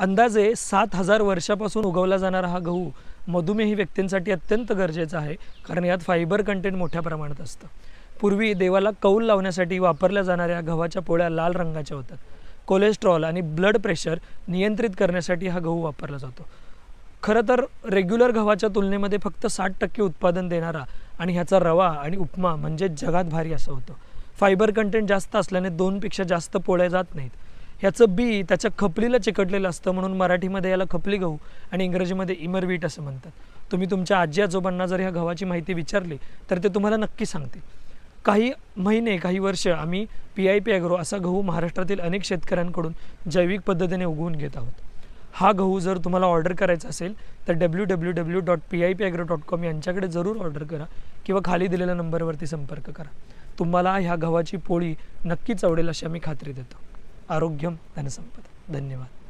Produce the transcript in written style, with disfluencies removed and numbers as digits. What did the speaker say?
अंदाजे 7,000 वर्षापासून उगवला जाणारा हा गहू मधुमेही व्यक्तींसाठी अत्यंत गरजेचा आहे, कारण यात फायबर कंटेंट मोठ्या प्रमाणात असतं. पूर्वी देवाला कौल लावण्यासाठी वापरल्या जाणाऱ्या गव्हाच्या पोळ्या लाल रंगाच्या होतात. कोलेस्ट्रॉल आणि ब्लड प्रेशर नियंत्रित करण्यासाठी हा गहू वापरला जातो. खरं तर रेग्युलर गव्हाच्या तुलनेमध्ये फक्त 60% उत्पादन देणारा आणि ह्याचा रवा आणि उपमा म्हणजे जगात भारी असं होतं. फायबर कंटेंट जास्त असल्याने 2पेक्षा जास्त पोळ्या जात नाहीत. ह्याचं बी त्याच्या खपलीला चिकटलेलं असतं, म्हणून मराठीमध्ये याला खपली गहू आणि इंग्रजीमध्ये इमरवीट असं म्हणतात. तुम्ही तुमच्या आजी आजोबांना जर ह्या गव्हाची माहिती विचारली तर ते तुम्हाला नक्की सांगतील. काही महिने काही वर्ष आम्ही PIP ॲग्रो असा गहू महाराष्ट्रातील अनेक शेतकऱ्यांकडून जैविक पद्धतीने उगवून घेत आहोत. हा गहू जर तुम्हाला ऑर्डर करायचा असेल तर www.pipagro.com यांच्याकडे जरूर ऑर्डर करा किंवा खाली दिलेल्या नंबरवरती संपर्क करा. तुम्हाला ह्या गव्हाची पोळी नक्कीच आवडेल अशी आम्ही खात्री देतो. आरोग्यम धनसंपदा. धन्यवाद.